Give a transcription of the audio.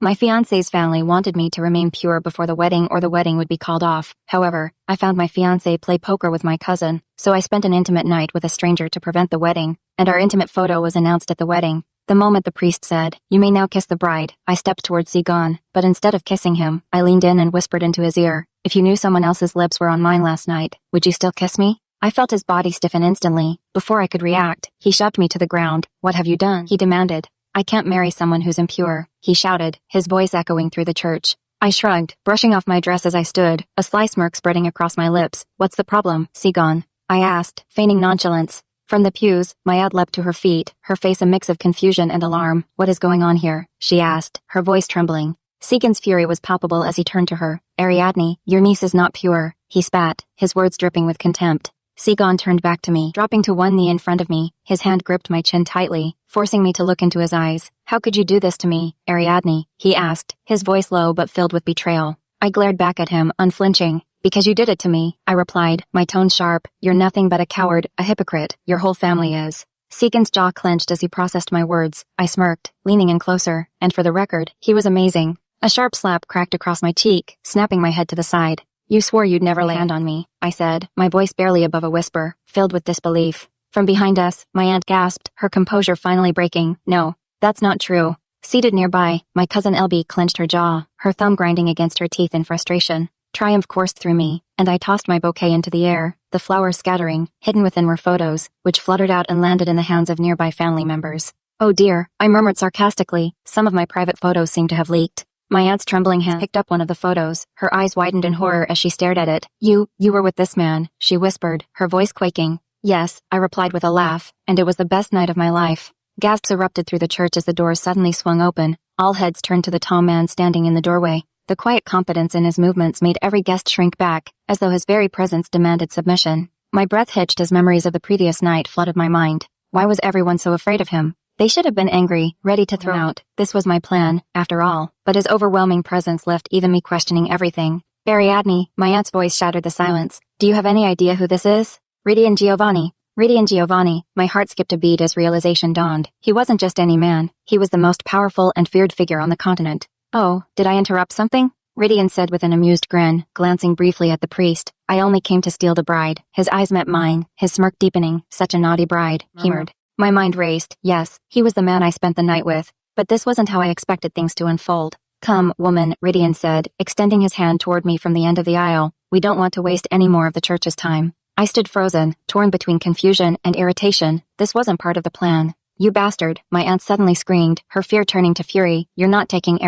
My fiancé's family wanted me to remain pure before the wedding or the wedding would be called off. However, I found my fiancé play poker with my cousin, so I spent an intimate night with a stranger to prevent the wedding, and our intimate photo was announced at the wedding. The moment the priest said, "You may now kiss the bride," I stepped towards Sigon, but instead of kissing him, I leaned in and whispered into his ear, "If you knew someone else's lips were on mine last night, would you still kiss me?" I felt his body stiffen instantly. Before I could react, he shoved me to the ground. "What have you done?" he demanded. "I can't marry someone who's impure," he shouted, his voice echoing through the church. I shrugged, brushing off my dress as I stood, a sly smirk spreading across my lips. "What's the problem, Sigon?" I asked, feigning nonchalance. From the pews, Mayad leapt to her feet, her face a mix of confusion and alarm. "What is going on here?" she asked, her voice trembling. Sigon's fury was palpable as he turned to her. "Ariadne, your niece is not pure," he spat, his words dripping with contempt. Sigon turned back to me, dropping to one knee in front of me. His hand gripped my chin tightly, forcing me to look into his eyes. "How could you do this to me, Ariadne?" he asked, his voice low but filled with betrayal. I glared back at him, unflinching. "Because you did it to me," I replied, my tone sharp. "You're nothing but a coward, a hypocrite. Your whole family is." Sigon's jaw clenched as he processed my words. I smirked, leaning in closer, and for the record, he was amazing. A sharp slap cracked across my cheek, snapping my head to the side. "You swore you'd never lay hand on me," I said, my voice barely above a whisper, filled with disbelief. From behind us, my aunt gasped, her composure finally breaking. "No, that's not true." Seated nearby, my cousin Elby clenched her jaw, her thumb grinding against her teeth in frustration. Triumph coursed through me, and I tossed my bouquet into the air, the flowers scattering. Hidden within were photos, which fluttered out and landed in the hands of nearby family members. "Oh dear," I murmured sarcastically, "some of my private photos seem to have leaked." My aunt's trembling hand picked up one of the photos, her eyes widened in horror as she stared at it. You were with this man," she whispered, her voice quaking. "Yes," I replied with a laugh, "and it was the best night of my life." Gasps erupted through the church as the doors suddenly swung open. All heads turned to the tall man standing in the doorway. The quiet confidence in his movements made every guest shrink back, as though his very presence demanded submission. My breath hitched as memories of the previous night flooded my mind. Why was everyone so afraid of him? They should have been angry, ready to throw out. This was my plan, after all, but his overwhelming presence left even me questioning everything. "Ariadne," my aunt's voice shattered the silence. "Do you have any idea who this is?" "Ridian Giovanni." Ridian Giovanni. My heart skipped a beat as realization dawned. He wasn't just any man, he was the most powerful and feared figure on the continent. "Oh, did I interrupt something?" Ridian said with an amused grin, glancing briefly at the priest. "I only came to steal the bride." His eyes met mine, his smirk deepening. "Such a naughty bride," he murmured. My mind raced. Yes, he was the man I spent the night with, but this wasn't how I expected things to unfold. "Come, woman," Ridian said, extending his hand toward me from the end of the aisle. "We don't want to waste any more of the church's time." I stood frozen, torn between confusion and irritation. This wasn't part of the plan. "You bastard," my aunt suddenly screamed, her fear turning to fury. "You're not taking